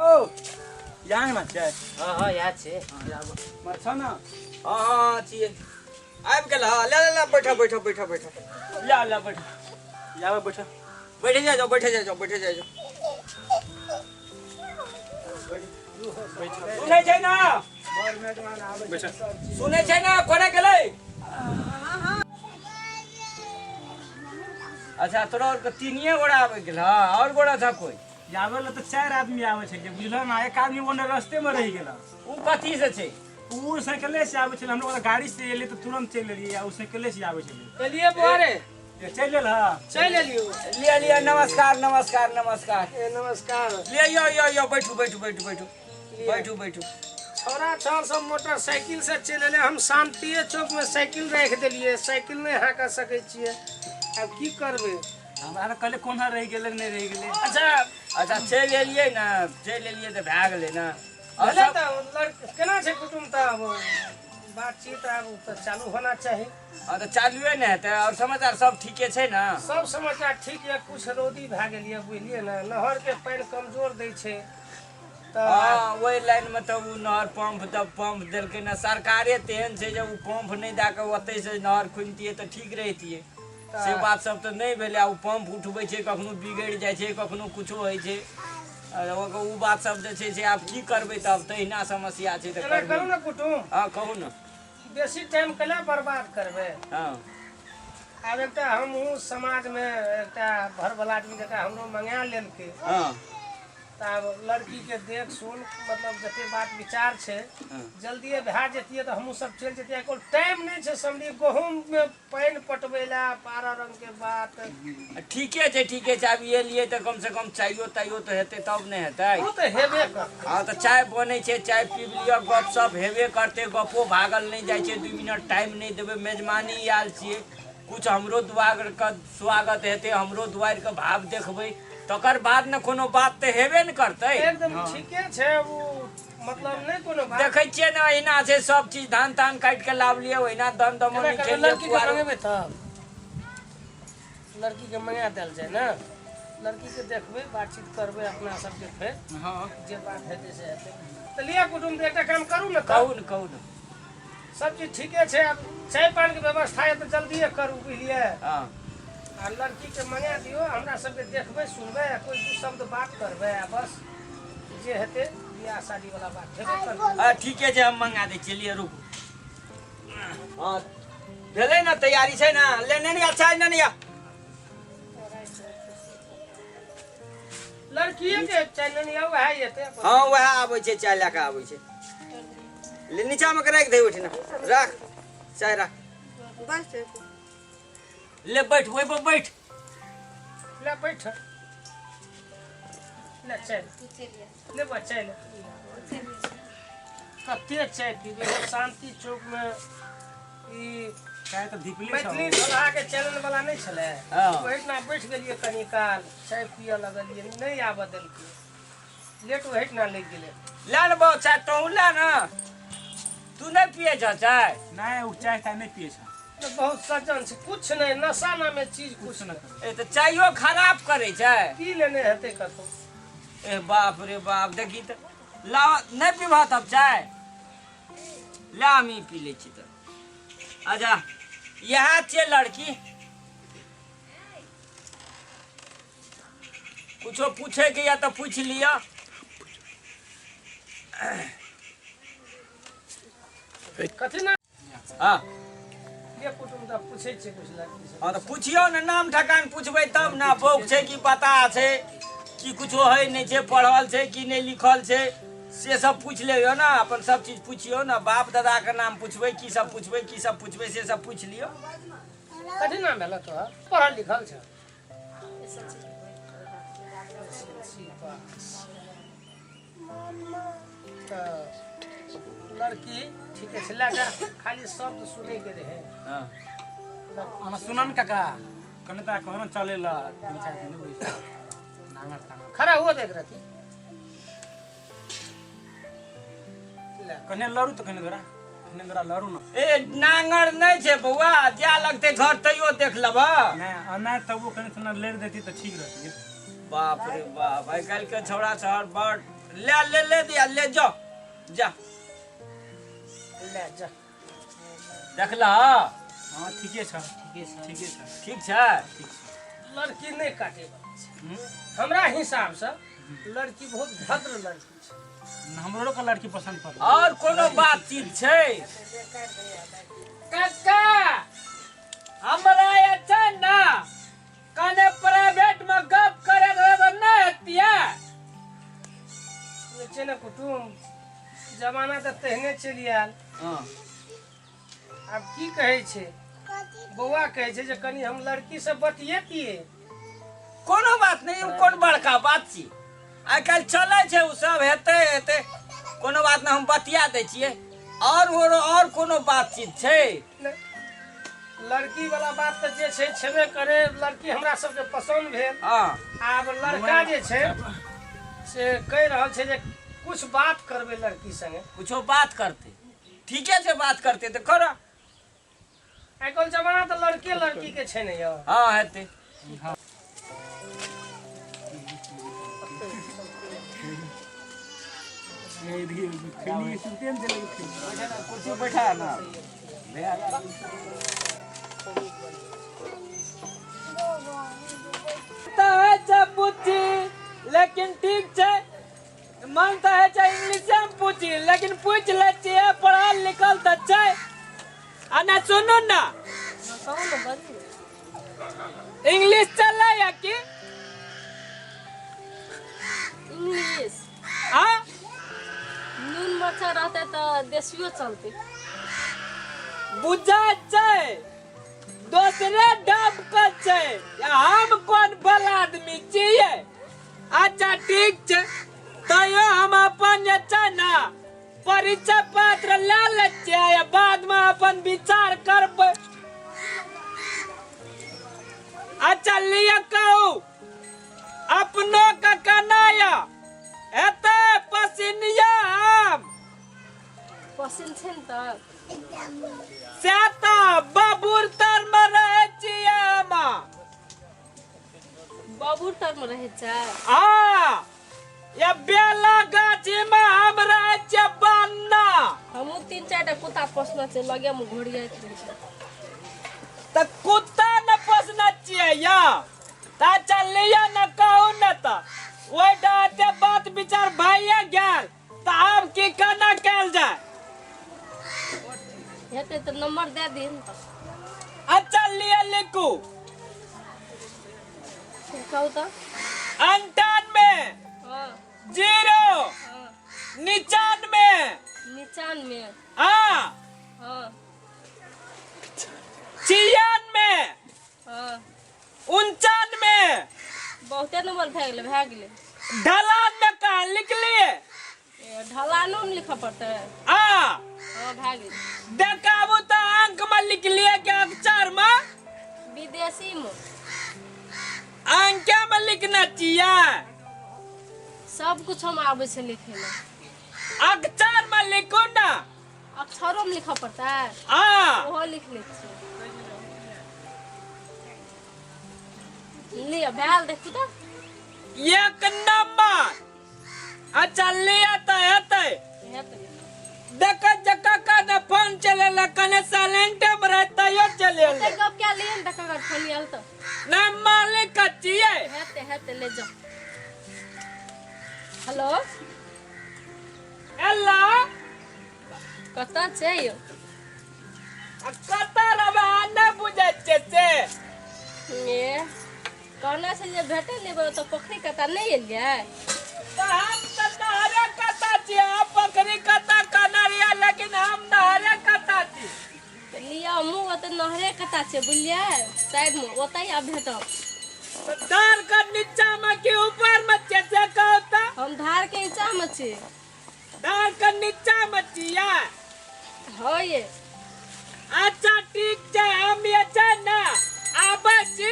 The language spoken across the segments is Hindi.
ओ यहाँ में छै। हां याद छै। मर छ न। हां छिए आबि गेल। हां ले बैठो बैठो बैठो बैठो ला बैठो यहाँ बैठो बैठे जाओ बैठे जाओ बैठे जाओ। सुनै छै ना बैठो सुनै छै ना कोने गेलै। अच्छा तोरा और के तीनिए गोड़ा आबि गेल। हां और गोड़ा था कोई आवे ला तो 4 आदमी आवे छै बुझलो ना। एक आदमी ओने रास्ते में रह गेला। उ कथी से छै। उ साइकिले से आवे छै। हम लोग गाड़ी से एले तो तुरंत चल एलिए। उ साइकिले से आवे छै। चलिए बुआरे चल लेल। हां चल एलियो। लिया लिया नमस्कार नमस्कार नमस्कार। नमस्कार। ले यो बैठू बैठू बैठू बैठू बैठू बैठू। छोरा छाल सब मोटरसाइकिल से चल एले। हम शांतिये चौक में साइकिल रख देलिए। साइकिल नहीं हाका सकै छिए। अब की करबे। हमरा कल कोना रह गेले नहीं रह गेले। अच्छा चल एलिए ना चल एलिए तो भए गेलै ना। अरे तो केना छै कुटुम त बातचीत अब तो चालू होना चाहिए। हां तो चालुए ने हेतै। और समाचार सब ठीके छै ना। सब समाचार ठीक है। कुछ रौदी भए गेलिए बुझलिए ना। नहर के पानी कमजोर दै छै त हां ओइ लाइन में तो उ नहर पंप देलकै ना। सरकारे तेहन छै जे उ पंप नहीं दा के ओतै से नहर खुनतिए तो ठीक रहितिए। से बात सब तो नहीं भेलै। उ पंप उठबै छै कखनो बिगड़ जाय छै कखनो कुछो होय छै। उ बात सब जे छै से आब की करबै। तब तहिना समस्या छै त करू ना कुटुम। हां कहू ना। बेसी टाइम केला बर्बाद करबे। हां आब एकटा हमहू समाज में एकटा घर वाला आदमी जका हमरो मंगा लेलकै। हां तब लड़की के देख सुन मतलब जते बात विचार छै जल्दी भए जतिए तो हमहू सब चल जतिए। कोई टाइम नहीं छै समझी। गहूम में पानी पटबेला 12 रंग के बात। ठीके छै अब ये लिए तो कम से कम चाइयो ताइयो तो हेतै तब नहीं हेतै। वो तो हेबे कर। हाँ तो चाय बनै छै चाय पीब लिया गप सप हेबे करते। गपो भागल नहीं जाय छै। 2 मिनट टाइम नहीं देबे। मेजबानी आयल छिए कुछ हमरो दुआर के स्वागत हेतै। हमरो दुआर के भाव देखबै तकर बाद न कोनो बात तो हेबे न करतै। एकदम ठीके छै। वो मतलब नहीं कोनो बात देखै छियै ना एहिना छै सब चीज धान तान काट के लाव लिया ओहिना दम दमनी खेलिए। लड़की के मंगेबे तब लड़की के मंगा देल जाय ना। लड़की के देखबे बातचीत करबे अपना सब के फेर। हां जे बात हेतै से हेतै। त लिया कुटुम दे एकटा काम करू ना। कहू न सब चीज ठीके छै। अब चाय पानी के व्यवस्था है तो जल्दी करू बुझलिए। हां आ लड़की के मंगा दियो। हमरा सब के देखबे सुनबे कोई दू शब्द बात करबे बस जे हेतै बियाह शादी वाला बात हेबे करतै। ठीके छै हम मंगा दै चलिए रुक। हां भेलै ना तैयारी छै ना। लेने नहीं अच्छा नहीं नहीं। लड़की के चैनल या वह हेतै। हां वह आबै छै चाय लेके आबै छै। ले नीचा में राख दे उठना रख चाय रख बस ले बैठ वही पर बैठ। ले बैठ ले चल ले बच्चा ले कते चाय पीबे। शांति चौक में ई चाय तो दीपले छ। मैथिली सभा के चैनल वाला नहीं छले। हां ओहिना बैठ गेलिए कनी काल चाय पिए लगलिए नहीं आबे देलकै। लेट ओहिना लग गेले। ला न बहुत चाय तो ला ना। तू नहीं पिए छ चाय। नहीं उ चाय नहीं पिए छ। बहुत सज्जन छै कुछ नहीं नशा नामे चीज कुछ न करे। ए तो चायो खराब करे छै। पी लेने हेतै कतो। ए बाप रे बाप देखी तो ला नहीं पीबा तब चाय ला हम ही पी ले छी तो। अच्छा यहाँ छै लड़की कुछो पूछे के या तो पूछ लिया। कथी ना हाँ ये कुटुम त पूछे छै कुछ लड़की से। हाँ तो पूछियो न नाम ठकान पूछबै तब ना। बौक छै कि पता छै कि कुछो है नहीं छै पढ़ल छै कि नहीं लिखल छै से सब पूछ लियो ना। अपन सब चीज पूछियो ना। बाप दादा के नाम पूछबै की सब पूछबै से सब पूछ लियो। कथी नाम भेल तो पढ़ल लिखल छै। लड़की ठीक है लगा खाली शब्द सुने के रहे। हां हम सुनन काका कने ता कहन चलेला 3-4 दिन होई नांगर तांगर खड़ा हुआ देख रही कने लड़ू तो कने धरा अपने मेरा लड़ू ना ए नांगर नहीं छे बउआ जा लगते घर तैयो देख लेबा नहीं तब वो कहीं थोड़ा लेट देती तो ठीक रहती है। बाप रे बाप आई कल के छोड़ा छहर बड़ ले दिया ले जाओ जा ले जा देखला हाँ ठीक है सर ठीक छै लड़की नहीं काटे हमरा हिसाब से लड़की बहुत भद्र लड़की छै। हमरो का लड़की पसंद पड़ और कोनो बातचीत छै काका हमरा अच्छा ना कने प्राइवेट में गप करे रहे ना हतिया छै ना कुटुम जमाना तो तेहने चलि आयल। हां अब की कहे छै बौआ कहे छै जे कनी हम लड़की से बतियेतिए कोनो बात नहीं कोन बड़का बात छी आइ काल चले छै उ सब हेते कोनो बात ना हम बतिया दै छियै और कोनो बातचीत छै लड़की वाला बात तो जे छै छेबे करे लड़की हमरा सबके पसंद भेल। हां आब लड़का जे छै से कह रहल छै जे कुछ बात करबे लड़की संगे कुछो बात करते ठीके छै बात करते तो कर आइ काल्हि जमाना तो लड़के लड़की के छै ने यौ। हां हेते कुर्सी बैठा ना पूछी लेकिन ठीक छै मन तो है इंग्लिश में पूछी लेकिन पूछ ले छियै पढ़ल लिखल तो छै आना सुनू ना इंग्लिश चले या की इंग्लिश हां नून मच्छर रहते तो देशियो चलते बुझा छै दूसरे ढब का छै हम कौन भला आदमी छियै। अच्छा ठीक छै तैयो हम अपन जे छै ना परिचय पत्र ले ले छियै बाद में अपन विचार करबै। अच्छा लिया कहू अपनो का कनाया एते पसिनिया हम पसिन छै न त से तो बाबूर तर में रहे छियै हम बाबूर तर में रहे छै। हाँ ये बेला गाछी में हम रहे छियै बन्ना हमहू 3-4 टा कुत्ता पोसना छै लगे में घोड़ियाइत रहे छै तो कुत्ता न पोसना चाहिए या ता चलिए न कहू न त ओइ डाटे बात विचार भइए गेल त अब की केना कैल जाय हेते तो नंबर दे दिन अच्छा लिए लिखू कहू तो 98 हां 0 हां 99 95 हाँ हां 96 हां 99 बहुते नंबर भए गेले ढलान में कहा लिख लिए ढलानो में लिखा पड़ता है। हाँ हां भए गेले देखाबू तो अंक में लिख लिए के अक्षर में विदेशी में अंक में लिखना चाहिए सब कुछ हम आवे से लिखे में अक्षर में लिखो ना अक्षरों में लिखा पड़ता है हाँ वो लिख लेते ले बैल देखू तो एक नंबर अच्छा लिया तो हेते देख जका का न फोन चले ला कने साइलेंट में रहता यो चले ते गप क्या लिए न देखा कर फोन आल तो ना मालिक चाहिए हेते ले जाओ। हेलो हेलो कता छै यो कता रबा न बुझे से ए कहना से जे भेटे लेबे तो पोखरी कता नहीं एलिए तो हम तो नहरे कता छियै पोखरी कता कनरिया लेकिन हम नहरे कता छी लिया मुंह ओते नहरे कता छै बुझलिए साइड में ओतै आ भेटब धार का नीचा में के ऊपर में से कहता हम धार के नीचा में छी धार का नीचा में छियै हो ये अच्छा ठीक छै हम ये छै ना आबै छी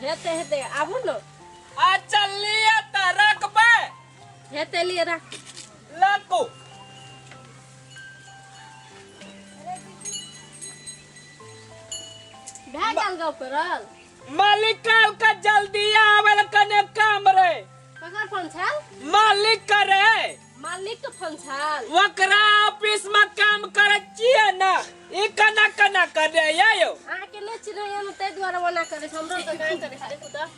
हेते आबू न अच्छा लिए त रखबै हेते लिए रख लकू भै गेल गप करल मालिक काल का जल्दी आवेल कने काम रे ककर फोन छल मालिक करे मालिक के फोन छल वकरा ऑफिस में काम करे छिए ना ई कना कना करे यो अहाँ के नै चिन्है हम तै द्वारा मना करे हमरो त गाय करे देखू त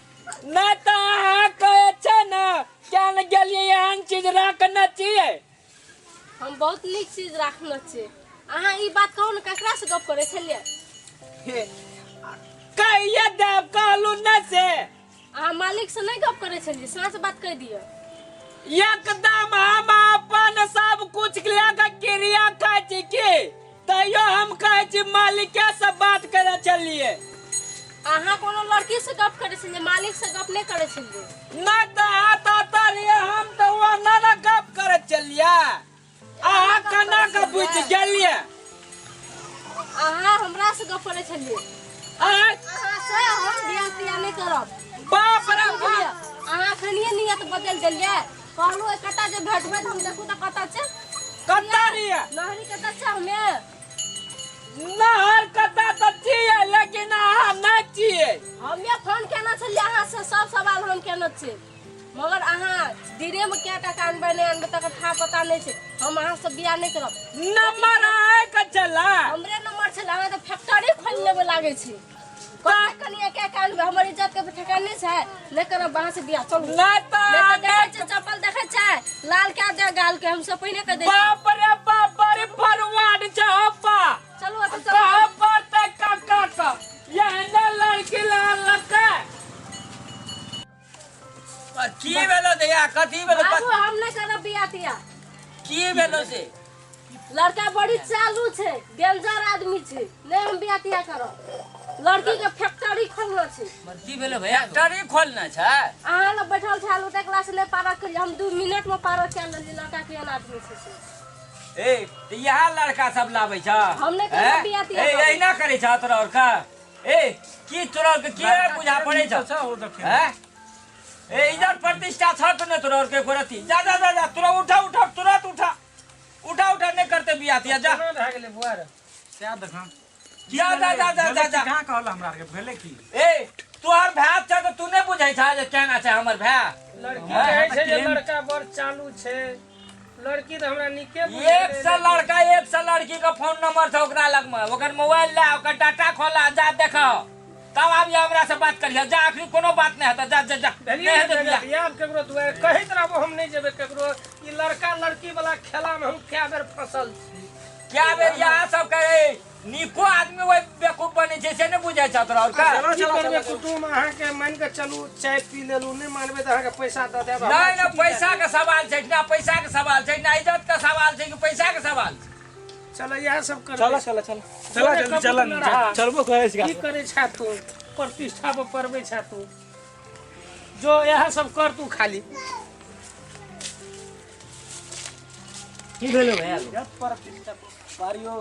नहीं तो अहाँ कहे छे ना क्या न गेलिए एहन चीज रखना चाहिए हम बहुत नीक चीज राखना छै अहाँ ई बात कहू न ककरा से गप करे छलिए कहिए देव कहलू न से अहाँ मालिक से नहीं गप करे छलिए सच बात कह दियो एकदम हम अपन सब कुछ लेके क्रिया खाई छी की तैयो हम कहे छी मालिक से बात करे चलिए अहाँ कोनो लड़की से गप करे छलिए मालिक से गप नहीं करे छलिए नहीं तो आता तरिए हम तो वो ना गप करे चलिए अहाँ कना के बुझ गेलिए अहाँ हमरा से गप करे छलिए अहाँ से हम बियाह तियाह नहीं करब बाप रे बाप अहाँ खनिए नियत बदल देलिए कहलू एकटा जे भेटबै हम देखू त कता छै कता रिया नहरी कता छै हमें नहर कता तो छिए लेकिन अहाँ नहीं छिए हमें फोन केना छलिए अहाँ से सब सवाल हम केना छै मगर अहाँ दिने में क्या टका अनबै नहीं अनबै तक था पता नहीं छै हम अहाँ से बियाह नहीं करब नंबर आए के चला हमरे नंबर छै अहाँ त फैक्ट्री खोल लेबे लागे छै कनिया क्या कानबे हमर इज्जत के ठेकान नहीं छै नहीं करब अहाँ से बियाह चलू नहीं तो देखे छै चप्पल देखे छै लाल क्या दे गाल के हम सब पहिने के दे बाप रे बाप बड़ी फरवाड छै अप्पा चलू अपन कहां पर तक काका का ये न लड़की लाल लका की भेलो दैया कथी भेलो बाबू हम नहीं करब बियाह तिया की भेलो से लड़का बड़ी चालू छै डेंजर आदमी छै नहीं हम बियाह तिया करब लड़की के फैक्ट्री खोलना छै की भेलो भैया फैक्ट्री खोलना छै अहाँ ल बैठल छाल उठे क्लास ले पारा कर हम 2 मिनट में पारा कर लेली लड़का के आदमी छै से ए तो यहाँ लड़का सब लावे छ हम नहीं करब बियाह तिया ए एना करे छ तोरा और का ए की तोरा के की बुझा पड़े छ हैं ए इधर प्रतिष्ठा छ त न तोरा और के करती जा जा जा जा तोरा उठा उठा तुरंत उठा उठा उठा नहीं करते बियाह तिया जा केना भए गेलै बुआर क्या देखा जा जा जा जा जा जा कहाँ कहल हमरा के भेले की ए तोहर भाय छ त तू नहीं बुझै छ जे केना छै हमर भाय लड़की कहै छै जे लड़का बड़ चालू छै लड़की त हमरा निके बुझै एक से लड़का एक से लड़की का फोन नंबर था ओकरा लग में ओकर मोबाइल ला ओकर डाटा खोला जा देखो तब आब हमरा से बात करिया जा आखिरी कोनो बात नहीं है जा जा जा नहीं है तो बियाह। याद केकरो दुआरे कहैत रहबो हम नहीं जेबे केकरो ई लड़का लड़की वाला खेला में हम क्या बेर फंसल छी क्या बेर यहाँ सब करे निको आदमी वही बेवकूफ बने छै से नहीं बुझै छ तोरा और का की करबे कुटुम अहाँ के मान के चलू चाय पी लेलू नहीं मानबे त अहाँ के पैसा द देब नहीं ना पैसा के सवाल छै ना पैसा के सवाल छै ना इज्जत के सवाल छै कि पैसा के सवाल छै चलो यह सब कर चलो चलो चलो चलो जल्दी चलन चलबो करे छी की करे छा तू प्रतिष्ठा पर पड़बे छा तू जो यह सब कर तू खाली की भेलो भैया प्रतिष्ठा पारियो